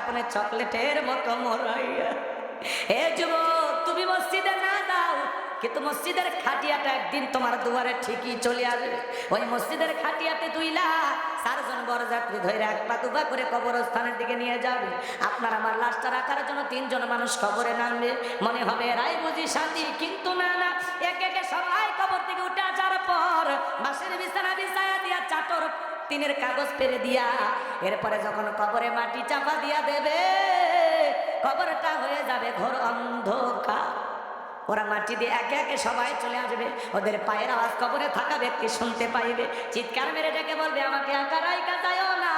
ঢাকনে চকলেটের মতো মোড়াইয়া। এ যুবক, তুমি মসজিদে না দাও, কিন্তু মসজিদের খাটিয়াটা একদিন তোমার দুয়ারে ঠিকই চলে আসবে। ওই মসজিদের খাটিয়াতে তুইলা 4 জন বরযাত্রী ধরে এক পা দুপা করে কবরস্থানের দিকে নিয়ে যাবে। আপনার আমার লাশটা রাখার জন্য 3 জন মানুষ কবরে নামবে। মনে হবে এরাই বুঝি সাথী, কিন্তু না না, একে একে সবাই কবর থেকে উঠে আসার পর বাঁশের বিছানা বিছায়া দিয়া চাদর টিনের কাগজ পেরে দিয়া এরপরে যখন কবরে মাটি চাপা দিয়া দেবে, কবরটা হয়ে যাবে ঘোর অন্ধকার। ওরা মাটি দিয়ে একে একে সবাই চলে আসবে। ওদের পায়ের আওয়াজ কবরে থাকা ব্যক্তি শুনতে পাইবে, চিৎকার মেরে ডেকে বলবে, আমাকে একা রাইখা যাইও না।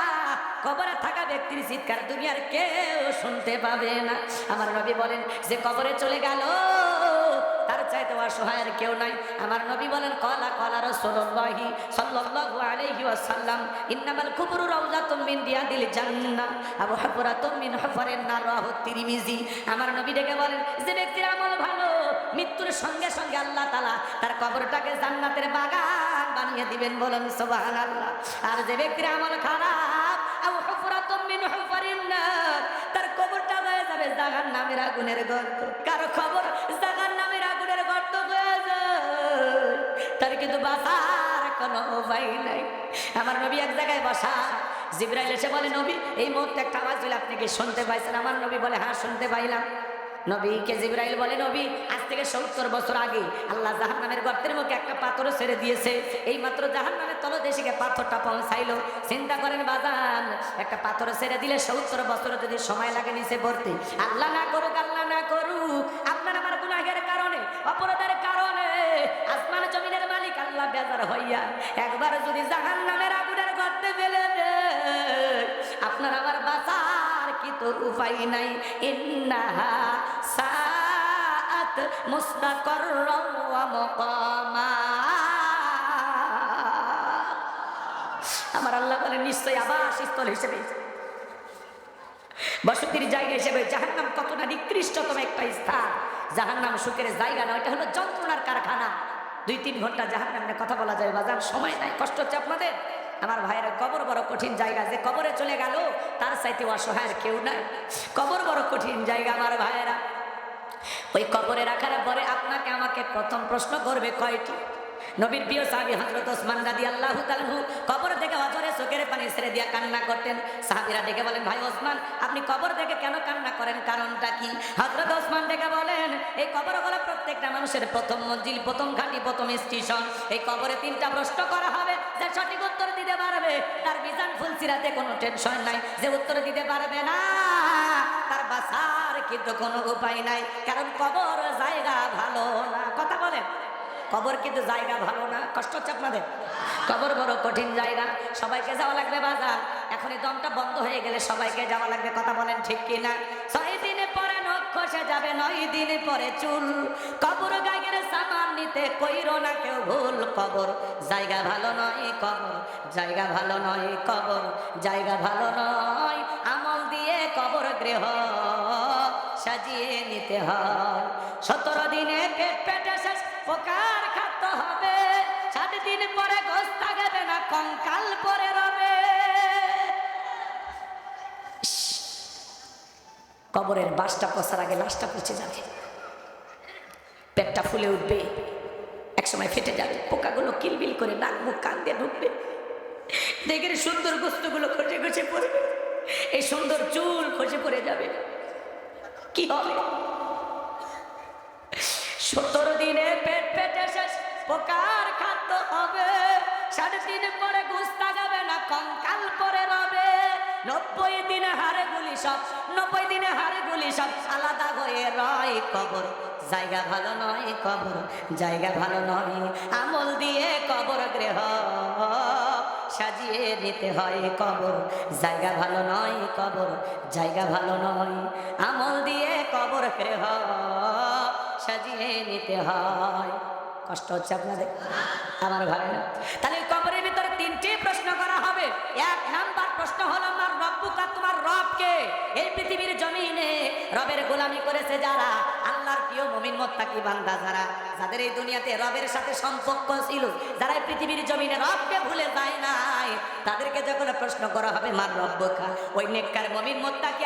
কবরে থাকা ব্যক্তির চিৎকার দুনিয়ার কেউ শুনতে পাবে না। আমার নবী বলেন, যে কবরে চলে গেল তার চাইতে অসহায়ের কেউ নাই। আমার নবী বলেন, কলা কলা রাসূলুল্লাহি সাল্লাল্লাহু আলাইহি ওয়াসাল্লাম, ইন্নামাল কুবুরু রাউযাতুম মিন রিয়াদিল জান্নাহ আও হুফরাতুম মিন হুফারিন নার, রাহু তিরমিজি। আমার নবী ডেকে বলেন, যে ব্যক্তির আমল ভালো, মৃত্যুর সঙ্গে সঙ্গে আল্লাহ তাআলা তার কবরটাকে জান্নাতের বাগান বানিয়ে দিবেন, বলেন সুবহানাল্লাহ। আর যে ব্যক্তির আমল খারাপ, আও হুফরাতুম মিন হুফারিন নার, তার কবরটা হয়ে যাবে জাহান্নামের আগুনের গর্ত। কারো কবর জাহান্নামের আগুনের গর্ত হয়ে যায়, তার কিন্তু বাঁচার কোনো উপায় নাই। আমার নবী এক জায়গায় বসা, জিবরাইল এসে বলে, নবী এই মুহূর্তে একটা আওয়াজ হলো, আপনি কি শুনতে পাইছেন? আমার নবী বলে, হ্যাঁ শুনতে পাইলাম। নবীকে জিবরাইল বলে, নবী আজ থেকে 70 বছর আগে আল্লাহ জাহান্নামের গর্তের মুখে একটা পাথর ছেড়ে দিয়েছে, এই মাত্র জাহান্নামের তলদেশে পাথরটা পৌঁছাইলো। চিন্তা করেন বাজান, একটা পাথর ছেড়ে দিলে 70 বছর যদি সময় লাগে নিচে পড়তে। আল্লাহ না করুক, আল্লাহ না করুক, আপনার আমার গুনাহের কারণে, অপরাধের কারণে আসমান জমিনের মালিক আল্লাহ বেজার হইয়া একবার যদি জাহান্নামের আগুনের গর্তে ফেলে দেয়, আপনার আমার বাঁচার কি তো উপায় নাই। ইন্নাহা সাআত মুস্তাকাররাও ওয়া মুকামা। আমার আল্লাহ বলেন, নিশ্চয়ই আবাসস্থল হিসেবে, বসতির জায়গা হিসেবে জাহান্নাম কতটা নিকৃষ্টতম একটা স্থান। জাহান্নাম সুখের জায়গা নয়, এটা হলো যন্ত্রণার কারখানা। 2-3 ঘন্টা জাহান্নামের কথা বলা যায় বাজার, সময় নাই। কষ্ট হচ্ছে আপনাদের? আমার ভাইয়েরা, কবর বড় কঠিন জায়গা। যে কবরে চলে গেল তার চাইতে অসহায়ের কেউ নাই। কবর বড় কঠিন জায়গা আমার ভাইয়েরা। ওই কবরে রাখার পরে আপনাকে আমাকে প্রথম প্রশ্ন করবে কয়টি? নবীর প্রিয় সাহাবী হযরত ওসমান রাদিয়াল্লাহু তাআলা কবর থেকে অঝরে চোখের পানি ছেড়ে দিয়া কান্না করতেন। সাহাবীরা ডেকে বলেন, ভাই ওসমান, আপনি কবর থেকে কেন কান্না করেন, কারণটা কি? হযরত ওসমান ডেকে বলেন, এই কবর হলো প্রত্যেকটা মানুষের প্রথম মঞ্জিল, প্রথম ঘাঁটি, প্রথম স্টেশন। এই কবরে 3টা প্রশ্ন করা হবে, যে সঠিক উত্তর দিতে পারবে তার মিজান ফুলসিরাতে কোনো টেনশন নাই। যে উত্তর দিতে পারবে না তার বাঁচার কিন্তু কোনো উপায় নাই, কারণ কবর জায়গা ভালো না। কথা বলেন, কবর কিন্তু জায়গা ভালো না। কষ্ট হচ্ছে আপনাদের? কবর বড় কঠিন জায়গা। সবাইকে যাওয়া লাগবে বাজার, এখনই দমটা বন্ধ হয়ে গেলে সবাইকে যাওয়া লাগবে। কথা বলেন ঠিক কিনা? 6 দিনে পরে নখ খসে যাবে, 9 দিনে পরে চুল। কবর গায়ের সামান নিতে কইরো না কেউ ভুল। কবর জায়গা ভালো নয়, কবর জায়গা ভালো নয়, কবর জায়গা ভালো নয়। আমল দিয়ে কবর গৃহ সাজিয়ে নিতে হয়। 17 দিনে পেট পেটে শেষ পোকার খাদ্য হবে, 60 দিন পরে গোশ থাকবে না, কঙ্কাল পরে রবে। কবরের বাসটা পচার আগে লাশটা পচে যাবে, পেটটা ফুলে উঠবে, একসময় ফেটে যাবে, পোকাগুলো কিলবিল করে নাক মুখ কান দিয়ে ঢুকবে, দেখের সুন্দর গোস্তগুলো খসে খসে পড়বে, এই সুন্দর চুল খসে পড়ে যাবে। কি হবে? 17 দিনে পেট পেটে শেষ পোকার খাদ্য হবে, 60 দিন পরে গোশ থাকবে না, কঙ্কাল পরে রবে। 90 দিনে হাড়ে গুলি সব, 90 দিনে হাড়ে গুলি সব আলাদা হয়ে রয়। কবর জায়গা ভালো নয়, কবর জায়গা ভালো নয়। আমল দিয়ে কবর গৃহ সাজিয়ে নিতে হয়। কবর জায়গা ভালো নয়, কবর জায়গা ভালো নয়। আমল দিয়ে কবর গৃহ সাজিয়ে নিতে হয়। কষ্ট হচ্ছে আপনাদের? আমার ভাইরা, তাহলে কবরের ভিতরে 3টি প্রশ্ন করা হবে। 1 নাম্বার প্রশ্ন হলো, আমার রব্বুকা, তোমার রবকে? এই পৃথিবীর জমিনে রবের গোলামি করেছে যারা, আল্লাহর প্রিয় মুমিন মুত্তাকি বান্দা যারা, যাদের এই দুনিয়াতে রবের সাথে সম্পর্ক ছিল, যারা এই পৃথিবীর জমিনে রবকে ভুলে যায় নাই, তাদেরকে যখন প্রশ্ন করা হবে মার রব্বুকা, ওই নেককার মুমিন মুত্তাকি